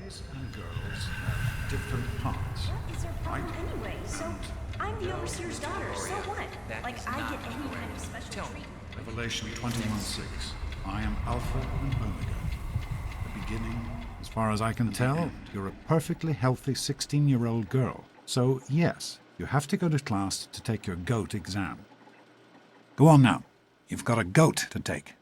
Boys and girls have different parts. What is their problem right? anyway? So, I'm the overseer's daughter, so what? Like, I get any kind of special treatment. Revelation 21:6. I am Alpha and Omega. The beginning. As far as I can tell, you're a perfectly healthy 16-year-old girl. So, yes, you have to go to class to take your GOAT exam. Go on now. You've got a GOAT to take.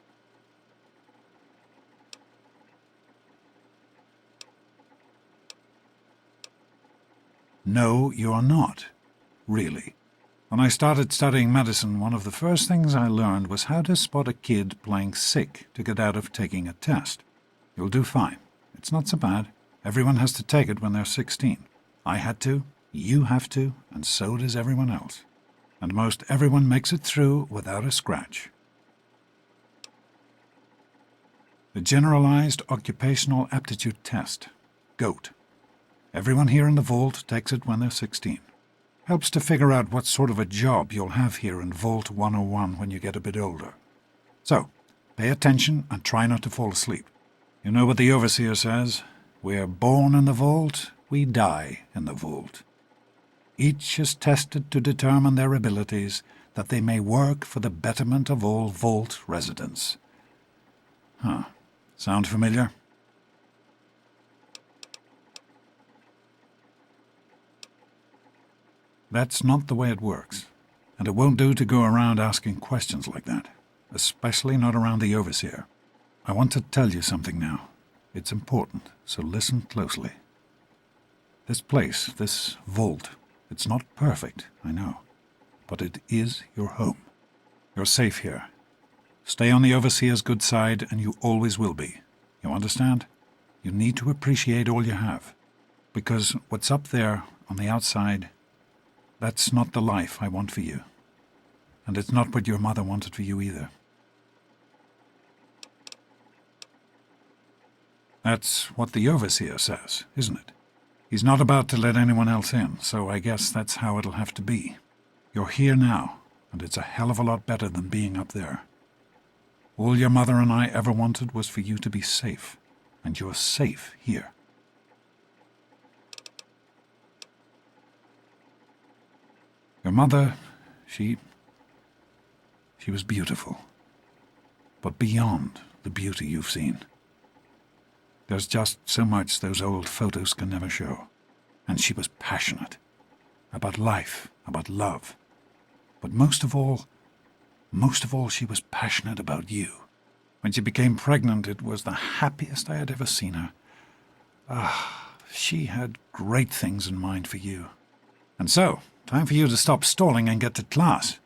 No, you're not. Really. When I started studying medicine, one of the first things I learned was how to spot a kid playing sick to get out of taking a test. You'll do fine. It's not so bad. Everyone has to take it when they're 16. I had to, you have to, and so does everyone else. And most everyone makes it through without a scratch. The Generalized Occupational Aptitude Test, GOAT. Everyone here in the Vault takes it when they're 16. Helps to figure out what sort of a job you'll have here in Vault 101 when you get a bit older. So, pay attention and try not to fall asleep. You know what the Overseer says? We're born in the Vault, we die in the Vault. Each is tested to determine their abilities, that they may work for the betterment of all Vault residents. Huh. Sound familiar? That's not the way it works, and it won't do to go around asking questions like that, especially not around the Overseer. I want to tell you something now. It's important, so listen closely. This place, this Vault, it's not perfect, I know, but it is your home. You're safe here. Stay on the Overseer's good side, and you always will be. You understand? You need to appreciate all you have, because what's up there on the outside, that's not the life I want for you. And it's not what your mother wanted for you either. That's what the Overseer says, isn't it? He's not about to let anyone else in, so I guess that's how it'll have to be. You're here now, and it's a hell of a lot better than being up there. All your mother and I ever wanted was for you to be safe, and you're safe here. Your mother, she was beautiful, but beyond the beauty you've seen. There's just so much those old photos can never show. And she was passionate. About life, about love. But most of all, she was passionate about you. When she became pregnant, it was the happiest I had ever seen her. She had great things in mind for you. And so, time for you to stop stalling and get to class.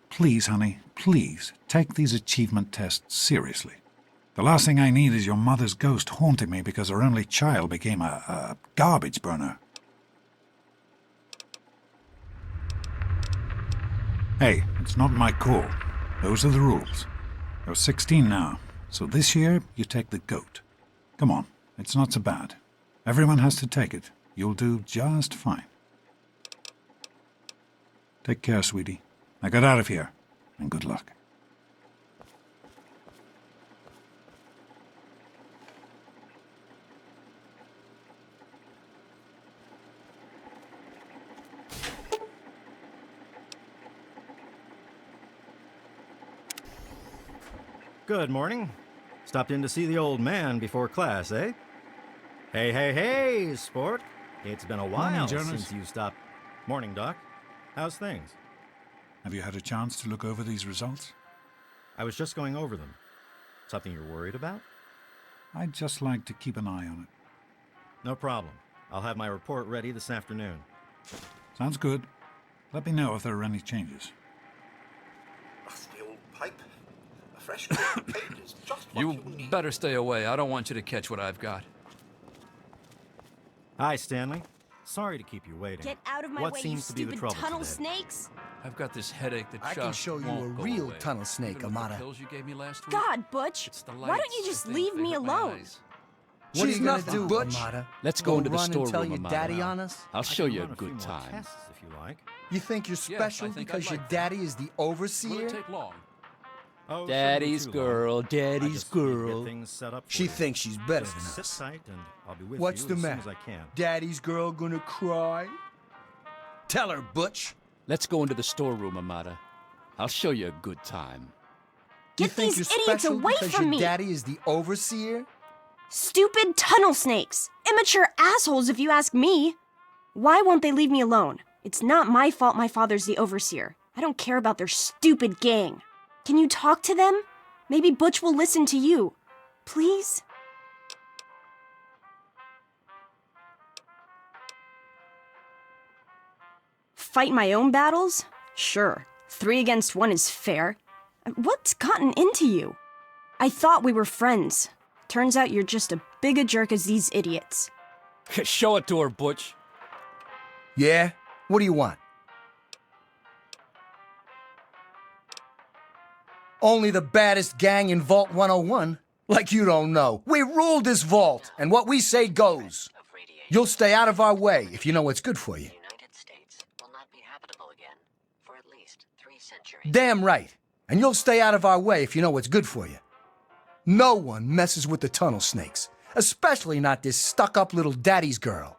Please, honey, please, take these achievement tests seriously. The last thing I need is your mother's ghost haunting me because her only child became a garbage burner. Hey, it's not my call. Those are the rules. You're 16 now, so this year you take the GOAT. Come on, it's not so bad. Everyone has to take it. You'll do just fine. Take care, sweetie. Now get out of here, and good luck. Good morning. Stopped in to see the old man before class, eh? Hey, sport. It's been a while Morning, Jonas. since you stopped. Morning, Doc. How's things? Have you had a chance to look over these results? I was just going over them. Something you're worried about? I'd just like to keep an eye on it. No problem. I'll have my report ready this afternoon. Sounds good. Let me know if there are any changes. That's the old pipe. A fresh page is just what You you need. better stay away. I don't want you to catch what I've got. Hi, Stanley. Sorry to keep you waiting. Get out of my what way, you seems to be the stupid trouble tunnel today? snakes! I've got this headache that I just can show you a won't go real away. tunnel snake, Even with the Amata. pills you gave me last week. God, Butch! It's the Why don't lights. you just I think leave they me hurt my alone? eyes. What are She's you gonna nothing, do, Butch. Amata? Let's go into the run and storeroom, tell your Amata. daddy on us? I'll I show can you a run few good more time. tests if you like. You think you're Yes, I special think I'd because your like that. daddy is the Will overseer? it take long? Oh, Daddy's shouldn't be too long. girl, I daddy's just need to get girl. things set up for She you. thinks she's better Just than sit us. tight, and I'll be with What's you the as soon matter? as I can. Daddy's girl gonna cry? Tell her, Butch. Let's go into the storeroom, Amada. I'll show you a good time. You Get think these you're idiots special away because from your me. daddy is the overseer? Stupid tunnel snakes! Immature assholes, if you ask me! Why won't they leave me alone? It's not my fault my father's the overseer. I don't care about their stupid gang. Can you talk to them? Maybe Butch will listen to you. Please? Fight my own battles? Sure. 3 against 1 is fair. What's gotten into you? I thought we were friends. Turns out you're just as big a jerk as these idiots. Show it to her, Butch. Yeah? What do you want? Only the baddest gang in Vault 101? Like you don't know. We rule this vault, and what we say goes. You'll stay out of our way if you know what's good for you. The United States will not be habitable again for at least 3 centuries. Damn right. And you'll stay out of our way if you know what's good for you. No one messes with the tunnel snakes, especially not this stuck-up little daddy's girl.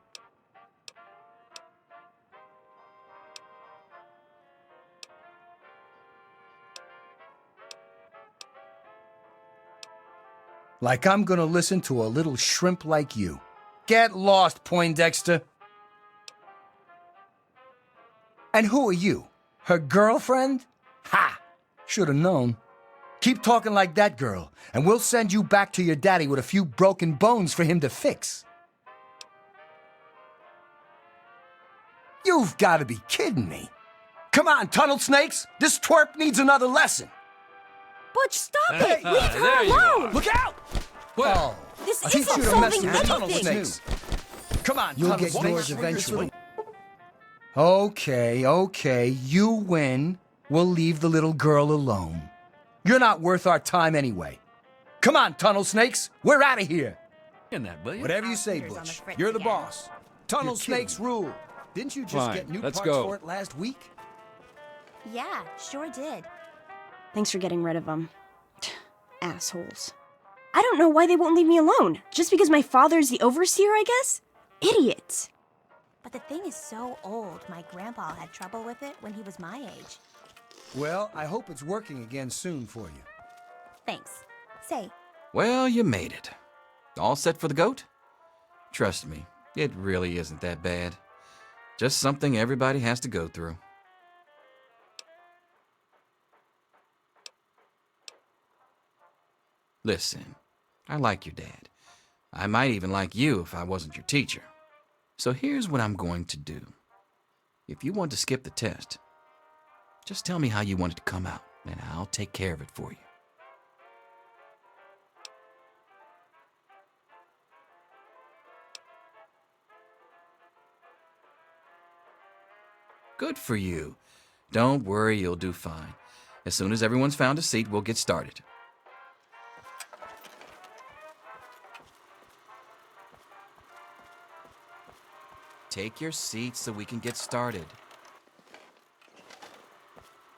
Like I'm gonna listen to a little shrimp like you. Get lost, Poindexter. And who are you? Her girlfriend? Ha! Should have known. Keep talking like that, girl, and we'll send you back to your daddy with a few broken bones for him to fix. You've got to be kidding me. Come on, tunnel snakes! This twerp needs another lesson. Butch, stop it! Leave her there you alone! Look out! Well, This I teach isn't you to mess solving with the tunnel anything! snakes. Come on, You'll tunnel get snakes. yours eventually. Okay, you win. We'll leave the little girl alone. You're not worth our time anyway. Come on, tunnel snakes. We're out of here. in that, will you? Whatever you say, Fingers on the Butch. fritz You're the again. boss. Tunnel You're kidding snakes me. rule. Didn't you just Fine, get new let's parts go. for it last week? Yeah, sure did. Thanks for getting rid of them. Assholes. I don't know why they won't leave me alone. Just because my father's the overseer, I guess? Idiots. But the thing is so old, my grandpa had trouble with it when he was my age. Well, I hope it's working again soon for you. Thanks. Say, Well, you made it. All set for the goat? Trust me, it really isn't that bad. Just something everybody has to go through. Listen, I like your dad. I might even like you if I wasn't your teacher. So here's what I'm going to do. If you want to skip the test, just tell me how you want it to come out, and I'll take care of it for you. Good for you. Don't worry, you'll do fine. As soon as everyone's found a seat, we'll get started. Take your seats so we can get started.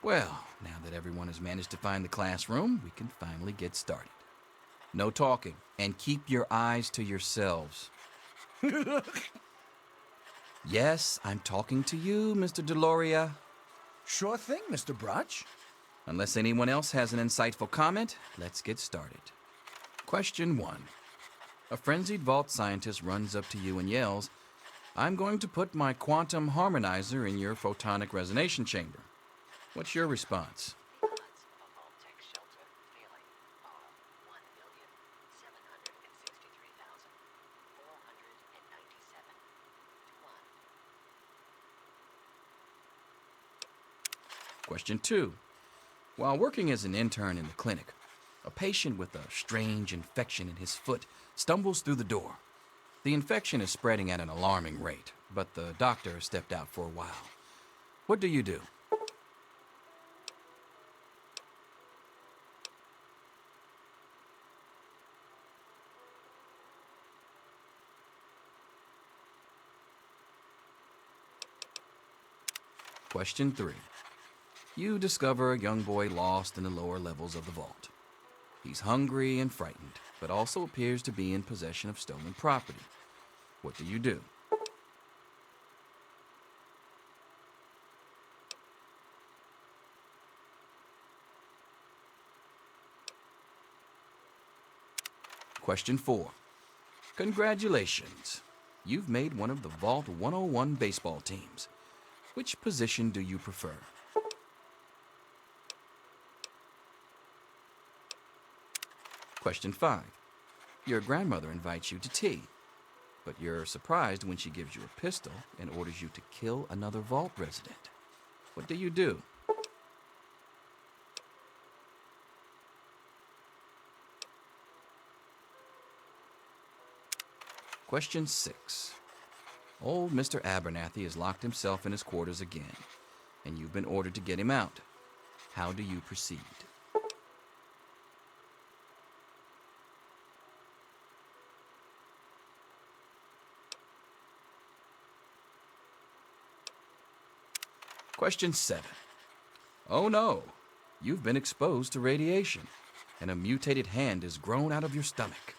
Well, now that everyone has managed to find the classroom, we can finally get started. No talking, and keep your eyes to yourselves. Yes, I'm talking to you, Mr. Deloria. Sure thing, Mr. Brotch. Unless anyone else has an insightful comment, let's get started. Question 1. A frenzied vault scientist runs up to you and yells, "I'm going to put my quantum harmonizer in your photonic resonation chamber." What's your response? Question 2. While working as an intern in the clinic, a patient with a strange infection in his foot stumbles through the door. The infection is spreading at an alarming rate, but the doctor has stepped out for a while. What do you do? Question 3. You discover a young boy lost in the lower levels of the vault. He's hungry and frightened, but also appears to be in possession of stolen property. What do you do? Question 4. Congratulations. You've made one of the Vault 101 baseball teams. Which position do you prefer? Question 5. Your grandmother invites you to tea, but you're surprised when she gives you a pistol and orders you to kill another Vault resident. What do you do? Question 6. Old Mr. Abernathy has locked himself in his quarters again, and you've been ordered to get him out. How do you proceed? Question 7. Oh no, you've been exposed to radiation, and a mutated hand has grown out of your stomach.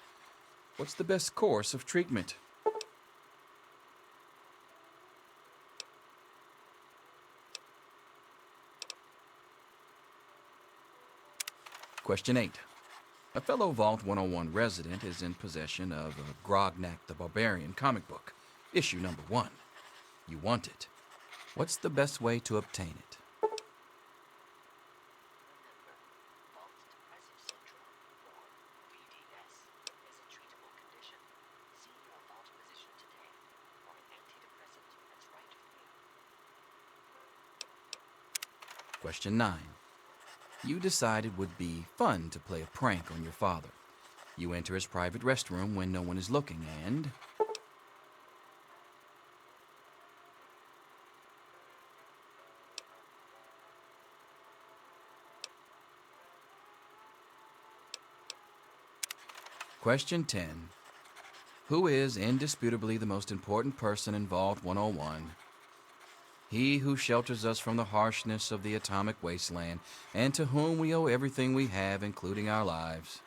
What's the best course of treatment? Question 8. A fellow Vault 101 resident is in possession of a Grognak the Barbarian comic book, issue number 1. You want it. What's the best way to obtain it? Vault Depressive Syndrome, or VDS, is a treatable condition. See your Vault physician today for an antidepressant that's right for you. Question 9. You decide it would be fun to play a prank on your father. You enter his private restroom when no one is looking and... Question 10. Who is indisputably the most important person in Vault 101? He who shelters us from the harshness of the atomic wasteland, and to whom we owe everything we have, including our lives.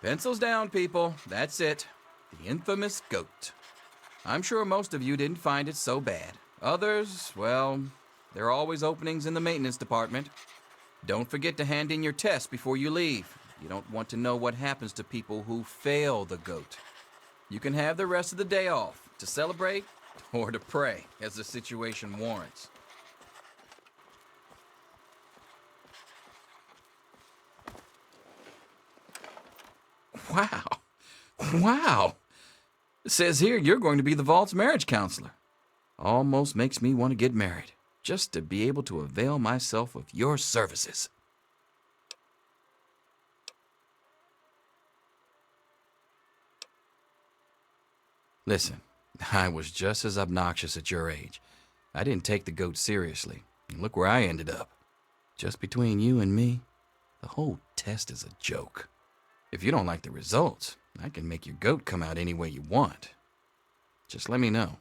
Pencils down, people. That's it. The infamous goat. I'm sure most of you didn't find it so bad. Others, well, there are always openings in the maintenance department. Don't forget to hand in your test before you leave. You don't want to know what happens to people who fail the goat. You can have the rest of the day off to celebrate or to pray as the situation warrants. Wow. Wow. It says here you're going to be the Vault's marriage counselor. Almost makes me want to get married, just to be able to avail myself of your services. Listen, I was just as obnoxious at your age. I didn't take the goat seriously, and look where I ended up. Just between you and me, the whole test is a joke. If you don't like the results, I can make your goat come out any way you want. Just let me know.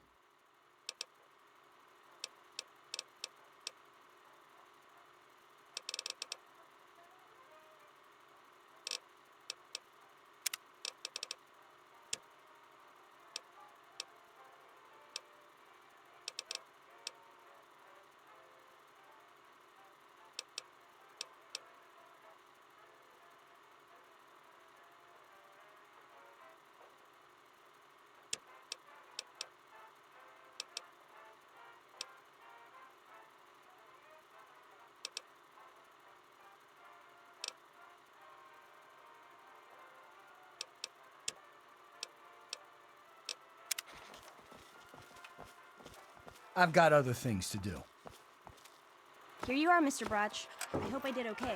I've got other things to do. Here you are, Mr. Brotch. I hope I did okay.